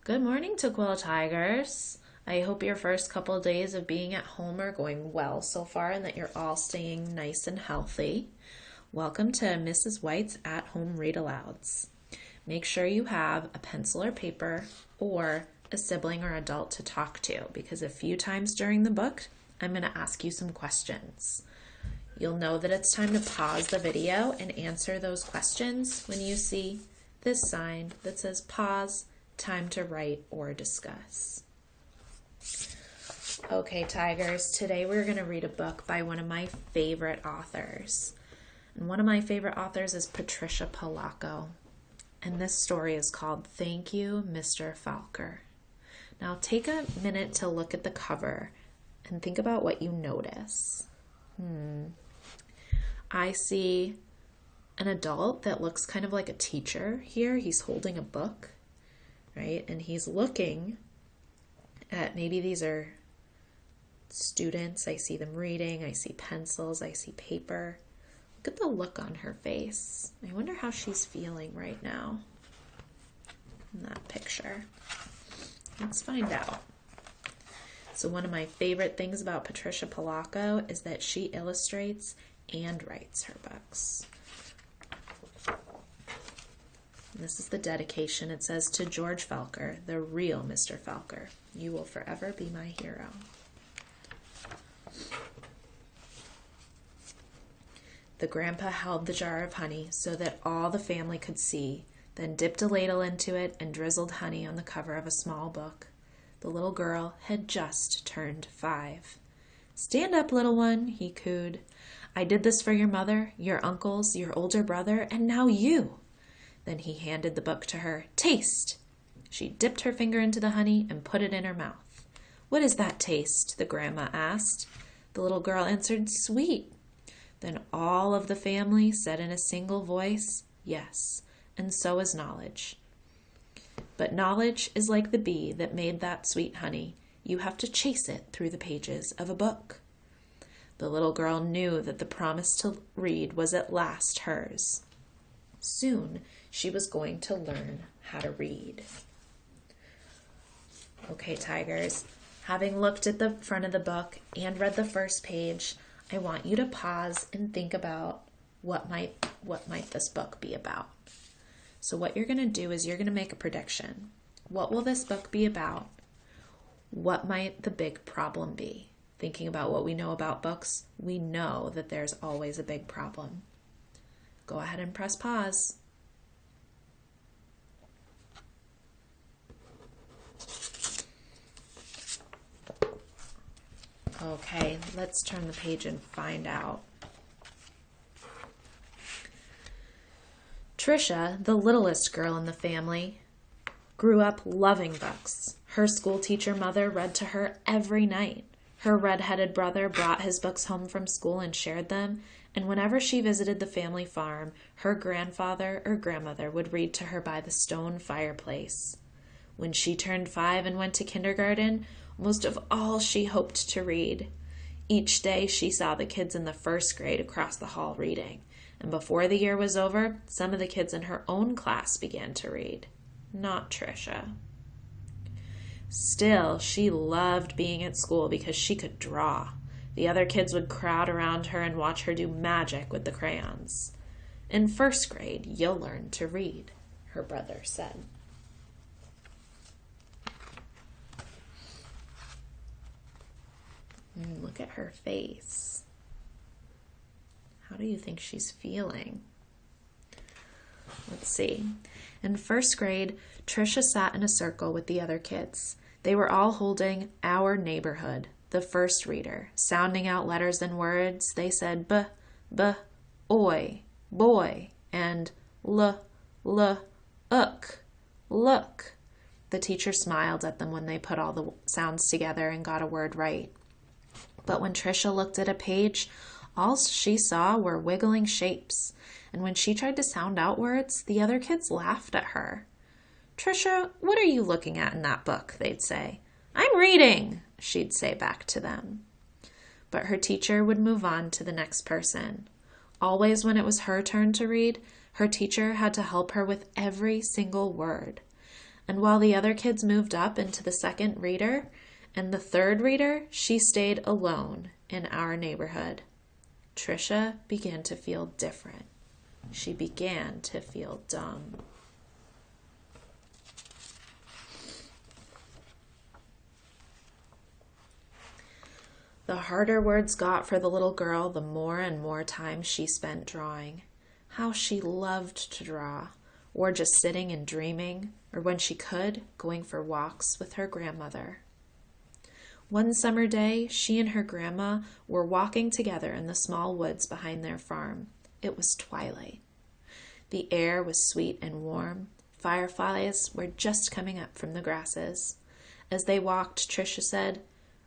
Good morning, Tukwila Tigers. I hope your first couple of days of being at home are going well so far and that you're all staying nice and healthy. Welcome to Mrs. White's At Home Read Alouds. Make sure you have a pencil or paper or a sibling or adult to talk to because a few times during the book, I'm going to ask you some questions. You'll know that it's time to pause the video and answer those questions when you see this sign that says pause, time to write or discuss. Okay, Tigers, today we're going to read a book by one of my favorite authors. And one of my favorite authors is Patricia Polacco. And this story is called Thank You, Mr. Falker. Now take a minute to look at the cover and think about what you notice. I see an adult that looks kind of like a teacher here. He's holding a book, right? And he's looking at, maybe these are students. I see them reading. I see pencils. I see paper. Look at the look on her face. I wonder how she's feeling right now in that picture. Let's find out. So one of my favorite things about Patricia Polacco is that she illustrates and writes her books. This is the dedication. It says, to George Falker, the real Mr. Falker, you will forever be my hero. The grandpa held the jar of honey so that all the family could see, then dipped a ladle into it and drizzled honey on the cover of a small book. The little girl had just turned 5. Stand up, little one, he cooed. I did this for your mother, your uncles, your older brother, and now you. Then he handed the book to her. Taste! She dipped her finger into the honey and put it in her mouth. What is that taste? The grandma asked. The little girl answered, sweet. Then all of the family said in a single voice, yes, and so is knowledge. But knowledge is like the bee that made that sweet honey. You have to chase it through the pages of a book. The little girl knew that the promise to read was at last hers. Soon she was going to learn how to read. Okay, Tigers, having looked at the front of the book and read the first page, I want you to pause and think about what might this book be about. So what you're going to do is you're going to make a prediction. What will this book be about? What might the big problem be? Thinking about what we know about books, we know that there's always a big problem. Go ahead and press pause. Okay, let's turn the page and find out. Tricia, the littlest girl in the family, grew up loving books. Her school teacher mother read to her every night. Her red-headed brother brought his books home from school and shared them, and whenever she visited the family farm, her grandfather or grandmother would read to her by the stone fireplace. When she turned 5 and went to kindergarten, most of all she hoped to read. Each day she saw the kids in the first grade across the hall reading, and before the year was over, some of the kids in her own class began to read. Not Tricia. Still, she loved being at school because she could draw. The other kids would crowd around her and watch her do magic with the crayons. In first grade, you'll learn to read, her brother said. Look at her face. How do you think she's feeling? Let's see. In first grade, Tricia sat in a circle with the other kids. They were all holding Our Neighborhood, the first reader. Sounding out letters and words, they said b, oi, boy, and l, ook, look. The teacher smiled at them when they put all the sounds together and got a word right. But when Tricia looked at a page, all she saw were wiggling shapes. And when she tried to sound out words, the other kids laughed at her. Tricia, what are you looking at in that book? They'd say. I'm reading, she'd say back to them. But her teacher would move on to the next person. Always when it was her turn to read, her teacher had to help her with every single word. And while the other kids moved up into the second reader and the third reader, she stayed alone in our neighborhood. Tricia began to feel different. She began to feel dumb. The harder words got for the little girl, the more and more time she spent drawing. How she loved to draw, or just sitting and dreaming, or when she could, going for walks with her grandmother. One summer day, she and her grandma were walking together in the small woods behind their farm. It was twilight. The air was sweet and warm. Fireflies were just coming up from the grasses. As they walked, Tricia said,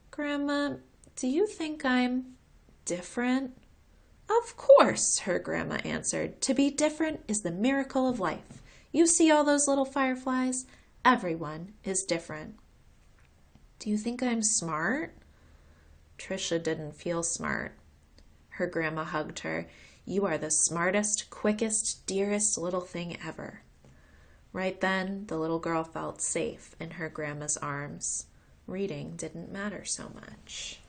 "Grandma, do you think I'm different?" "Of course," her grandma answered. "To be different is the miracle of life. You see all those little fireflies? Everyone is different." "Do you think I'm smart?" Tricia didn't feel smart. Her grandma hugged her. "You are the smartest, quickest, dearest little thing ever." Right then, the little girl felt safe in her grandma's arms. Reading didn't matter so much.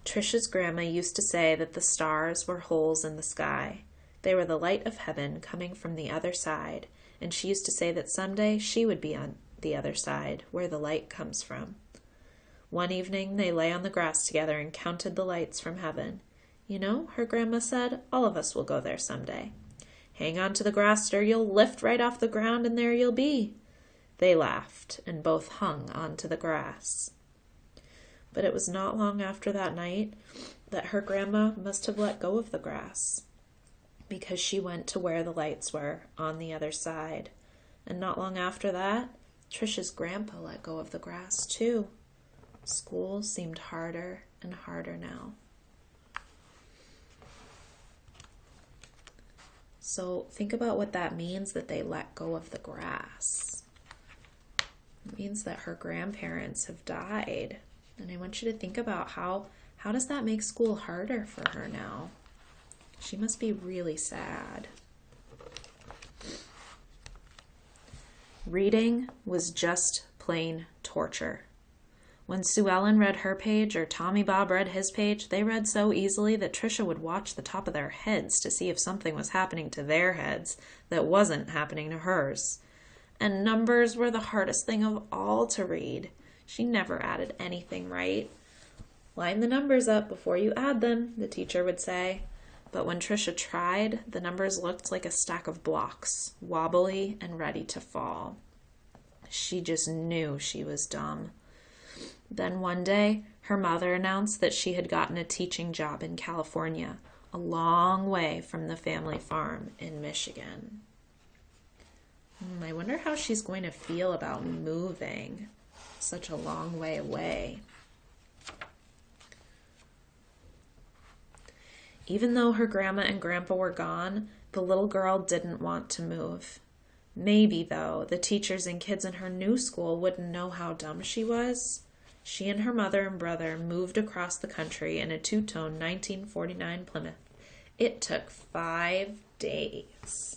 Tricia's grandma used to say that the stars were holes in the sky. They were the light of heaven coming from the other side, and she used to say that someday she would be on the other side, where the light comes from. One evening they lay on the grass together and counted the lights from heaven. "You know," her grandma said, "all of us will go there someday. Hang on to the grass or you'll lift right off the ground and there you'll be." They laughed and both hung onto the grass. But it was not long after that night that her grandma must have let go of the grass, because she went to where the lights were on the other side. And not long after that, Tricia's grandpa let go of the grass too. School seemed harder and harder now. So think about what that means, that they let go of the grass. It means that her grandparents have died. And I want you to think about how does that make school harder for her now? She must be really sad. Reading was just plain torture. When Sue Ellen read her page or Tommy Bob read his page, they read so easily that Tricia would watch the top of their heads to see if something was happening to their heads that wasn't happening to hers. And numbers were the hardest thing of all to read. She never added anything right. "Line the numbers up before you add them," the teacher would say. But when Tricia tried, the numbers looked like a stack of blocks, wobbly and ready to fall. She just knew she was dumb. Then one day, her mother announced that she had gotten a teaching job in California, a long way from the family farm in Michigan. I wonder how she's going to feel about moving such a long way away. Even though her grandma and grandpa were gone, the little girl didn't want to move. Maybe, though, the teachers and kids in her new school wouldn't know how dumb she was. She and her mother and brother moved across the country in a two-tone 1949 Plymouth. It took 5 days.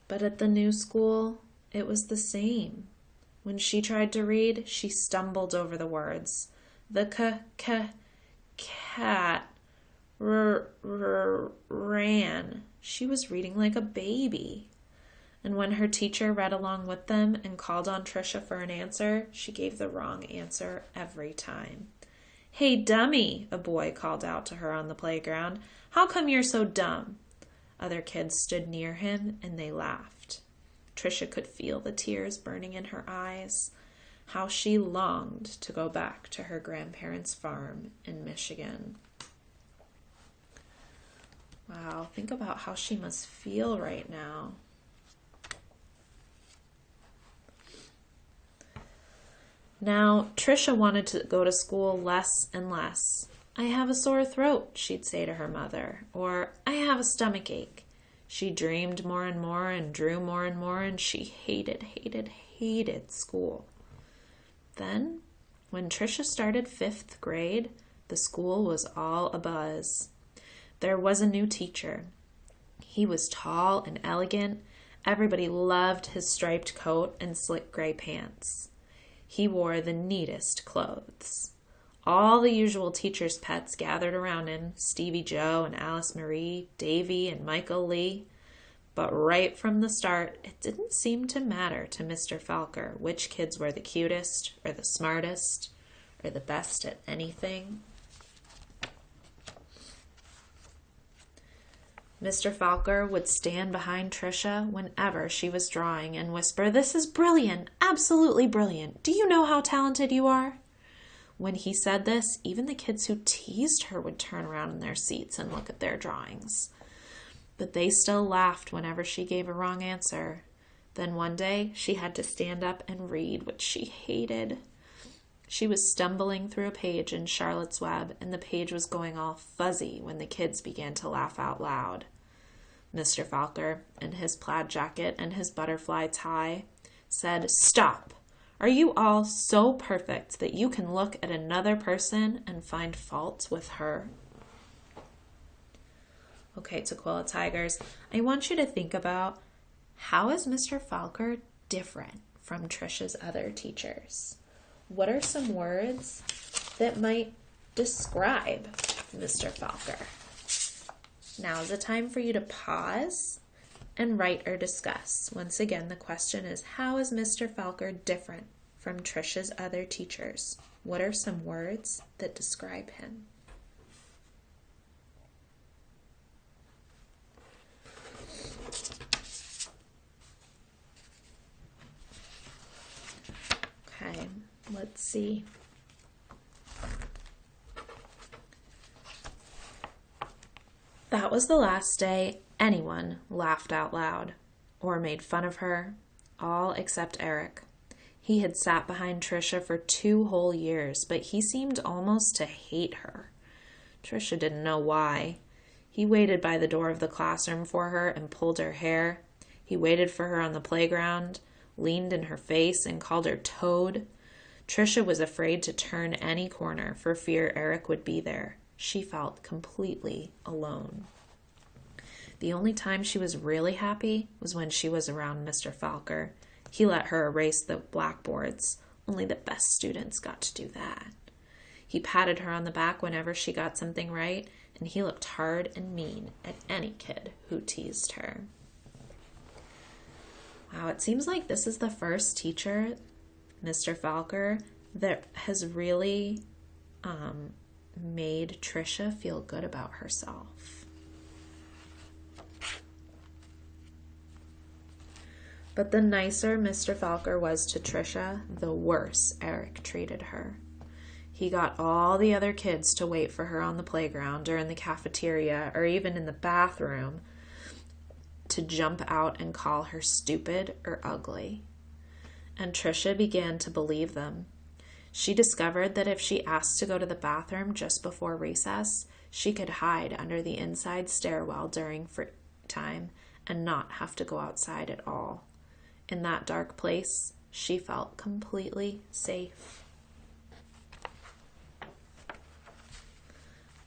But at the new school, it was the same. When she tried to read, she stumbled over the words. The cat ran. She was reading like a baby. And when her teacher read along with them and called on Tricia for an answer, she gave the wrong answer every time. "Hey, dummy," a boy called out to her on the playground. "How come you're so dumb?" Other kids stood near him and they laughed. Tricia could feel the tears burning in her eyes. How she longed to go back to her grandparents' farm in Michigan. Wow, think about how she must feel right now. Now, Tricia wanted to go to school less and less. "I have a sore throat," she'd say to her mother, or "I have a stomach ache." She dreamed more and more and drew more and more, and she hated hated school. Then, when Tricia started 5th grade, the school was all abuzz. There was a new teacher. He was tall and elegant. Everybody loved his striped coat and slick gray pants. He wore the neatest clothes. All the usual teachers' pets gathered around him, Stevie Joe and Alice Marie, Davy and Michael Lee. But right from the start, it didn't seem to matter to Mr. Falker which kids were the cutest or the smartest or the best at anything. Mr. Falker would stand behind Tricia whenever she was drawing and whisper, "This is brilliant, absolutely brilliant. Do you know how talented you are?" When he said this, even the kids who teased her would turn around in their seats and look at their drawings. But they still laughed whenever she gave a wrong answer. Then one day, she had to stand up and read, which she hated. She was stumbling through a page in Charlotte's Web, and the page was going all fuzzy when the kids began to laugh out loud. Mr. Falker, in his plaid jacket and his butterfly tie, said, "Stop! Are you all so perfect that you can look at another person and find fault with her?" Okay, Tukwila Tigers, I want you to think about, how is Mr. Falker different from Tricia's other teachers? What are some words that might describe Mr. Falker? Now is the time for you to pause and write or discuss. Once again, the question is, how is Mr. Falker different from Tricia's other teachers? What are some words that describe him? Okay, let's see. That was the last day anyone laughed out loud or made fun of her, all except Eric. He had sat behind Tricia for 2 whole years, but he seemed almost to hate her. Tricia didn't know why. He waited by the door of the classroom for her and pulled her hair. He waited for her on the playground, leaned in her face and called her Toad. Tricia was afraid to turn any corner for fear Eric would be there. She felt completely alone. The only time she was really happy was when she was around Mr. Falker. He let her erase the blackboards. Only the best students got to do that. He patted her on the back whenever she got something right, and he looked hard and mean at any kid who teased her. Wow, it seems like this is the first teacher, Mr. Falker, that has really made Tricia feel good about herself. But the nicer Mr. Falker was to Tricia, the worse Eric treated her. He got all the other kids to wait for her on the playground or in the cafeteria or even in the bathroom to jump out and call her stupid or ugly. And Tricia began to believe them. She discovered that if she asked to go to the bathroom just before recess, she could hide under the inside stairwell during free time and not have to go outside at all. In that dark place, she felt completely safe.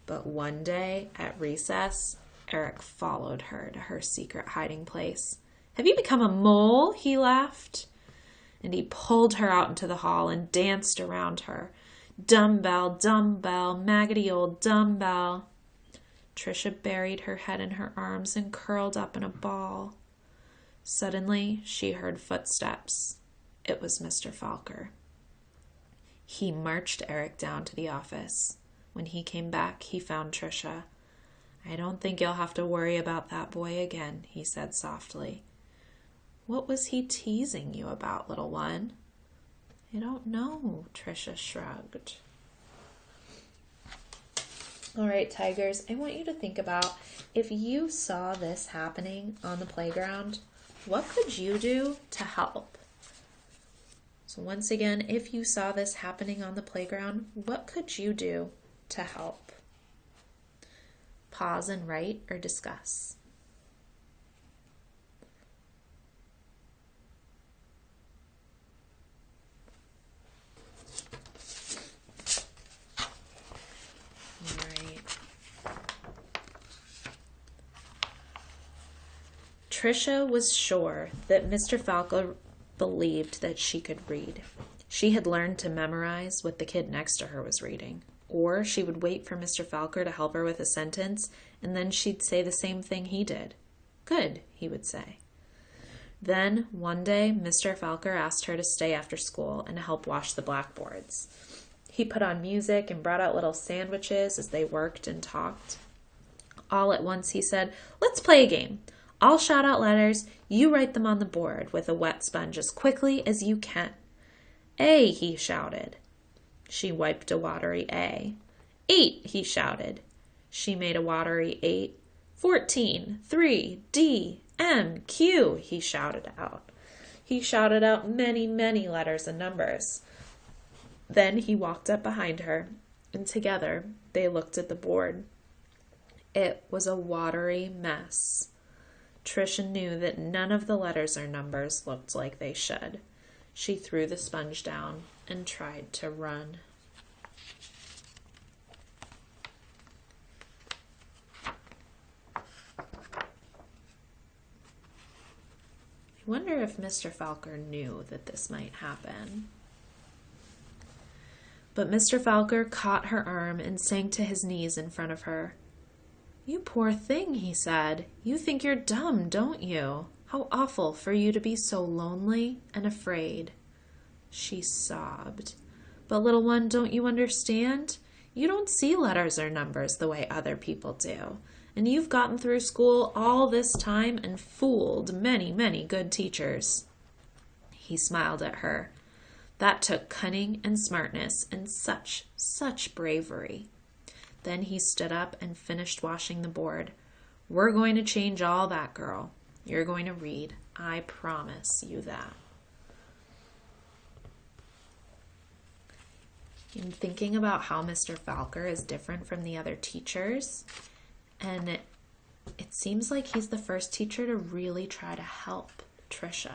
But one day at recess, Eric followed her to her secret hiding place. "Have you become a mole?" he laughed. And he pulled her out into the hall and danced around her. "Dumbbell, dumbbell, maggoty old dumbbell." Tricia buried her head in her arms and curled up in a ball. Suddenly, she heard footsteps. It was Mr. Falker. He marched Eric down to the office. When he came back, he found Tricia. "I don't think you'll have to worry about that boy again," he said softly. "What was he teasing you about, little one?" "I don't know," Tricia shrugged. All right, Tigers, I want you to think about, if you saw this happening on the playground, what could you do to help? So once again, if you saw this happening on the playground, what could you do to help? Pause and write or discuss. Patricia was sure that Mr. Falker believed that she could read. She had learned to memorize what the kid next to her was reading. Or she would wait for Mr. Falker to help her with a sentence, and then she'd say the same thing he did. Good, he would say. Then, one day, Mr. Falker asked her to stay after school and help wash the blackboards. He put on music and brought out little sandwiches as they worked and talked. All at once he said, "Let's play a game. I'll shout out letters. You write them on the board with a wet sponge as quickly as you can." "A," he shouted. She wiped a watery A. 8, he shouted. She made a watery 8. 14, 3, D, M, Q, he shouted out. He shouted out many, many letters and numbers. Then he walked up behind her, and together they looked at the board. It was a watery mess. Tricia knew that none of the letters or numbers looked like they should. She threw the sponge down and tried to run. I wonder if Mr. Falker knew that this might happen. But Mr. Falker caught her arm and sank to his knees in front of her. "You poor thing," he said. "You think you're dumb, don't you? How awful for you to be so lonely and afraid." She sobbed. "But little one, don't you understand? You don't see letters or numbers the way other people do. And you've gotten through school all this time and fooled many, many good teachers." He smiled at her. That took cunning and smartness and such bravery. Then he stood up and finished washing the board. "We're going to change all that, girl. You're going to read. I promise you that." In thinking about how Mr. Falker is different from the other teachers, and it seems like he's the first teacher to really try to help Tricia.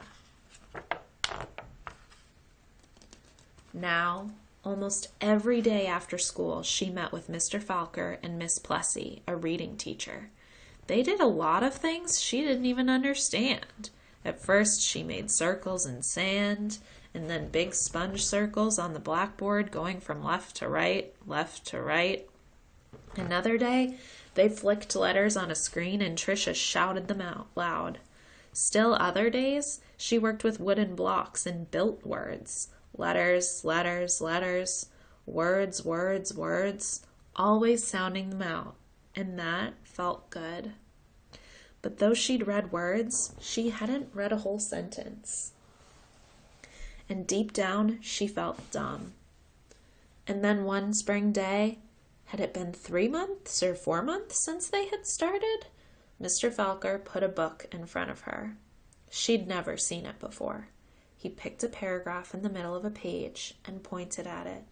Now, almost every day after school, she met with Mr. Falker and Miss Plessy, a reading teacher. They did a lot of things she didn't even understand. At first, she made circles in sand, and then big sponge circles on the blackboard going from left to right, left to right. Another day, they flicked letters on a screen and Tricia shouted them out loud. Still other days, she worked with wooden blocks and built words. Letters, letters, letters, words, words, words, always sounding them out, and that felt good. But though she'd read words, she hadn't read a whole sentence. And deep down, she felt dumb. And then one spring day, had it been 3 months or 4 months since they had started? Mr. Falker put a book in front of her. She'd never seen it before. He picked a paragraph in the middle of a page and pointed at it.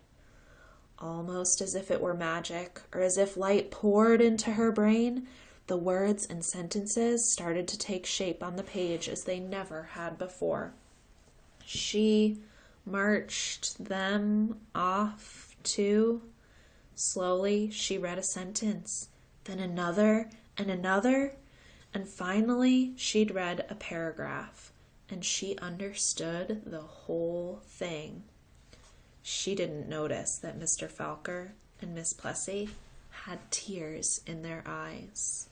Almost as if it were magic, or as if light poured into her brain, the words and sentences started to take shape on the page as they never had before. She marched them off to... Slowly, she read a sentence, then another and another, and finally she'd read a paragraph, and she understood the whole thing. She didn't notice that Mr. Falker and Miss Plessy had tears in their eyes.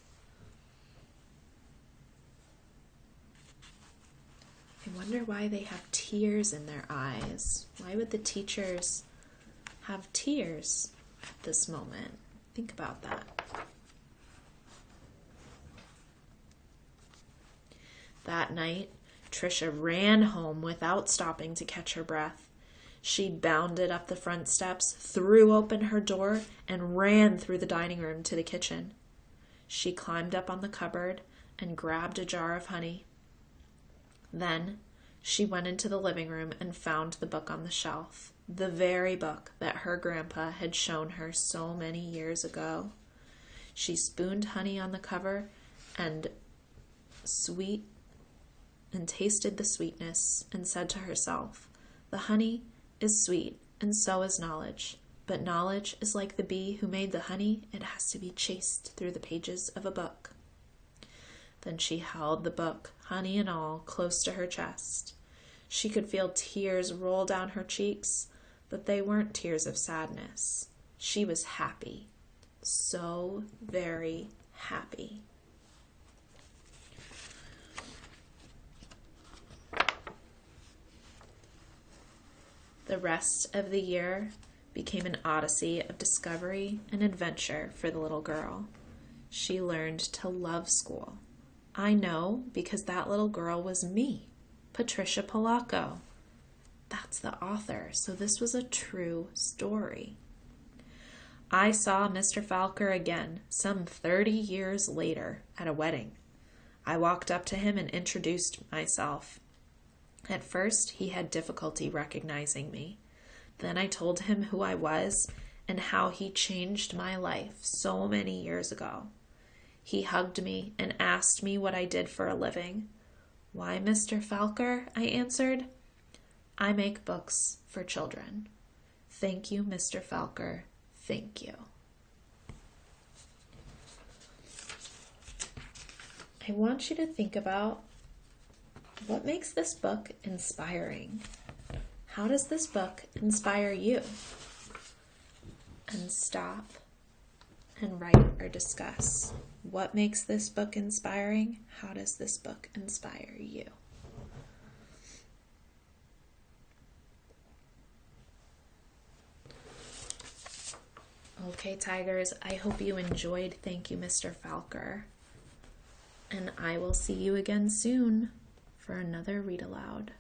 I wonder why they have tears in their eyes. Why would the teachers have tears at this moment? Think about that. That night, Tricia ran home without stopping to catch her breath. She bounded up the front steps, threw open her door, and ran through the dining room to the kitchen. She climbed up on the cupboard and grabbed a jar of honey. Then she went into the living room and found the book on the shelf, the very book that her grandpa had shown her so many years ago. She spooned honey on the cover and tasted the sweetness and said to herself, "The honey is sweet and so is knowledge, but knowledge is like the bee who made the honey. It has to be chased through the pages of a book." Then she held the book, honey and all, close to her chest. She could feel tears roll down her cheeks, but they weren't tears of sadness. She was happy. So very happy. The rest of the year became an odyssey of discovery and adventure for the little girl. She learned to love school. I know because that little girl was me, Patricia Polacco. That's the author, so this was a true story. I saw Mr. Falker again some 30 years later at a wedding. I walked up to him and introduced myself. At first, he had difficulty recognizing me. Then I told him who I was and how he changed my life so many years ago. He hugged me and asked me what I did for a living. "Why, Mr. Falker?" I answered. "I make books for children." "Thank you, Mr. Falker. Thank you." I want you to think about what makes this book inspiring. How does this book inspire you? And stop and write or discuss. What makes this book inspiring? How does this book inspire you? Okay, Tigers, I hope you enjoyed Thank You, Mr. Falker. And I will see you again soon for another read aloud.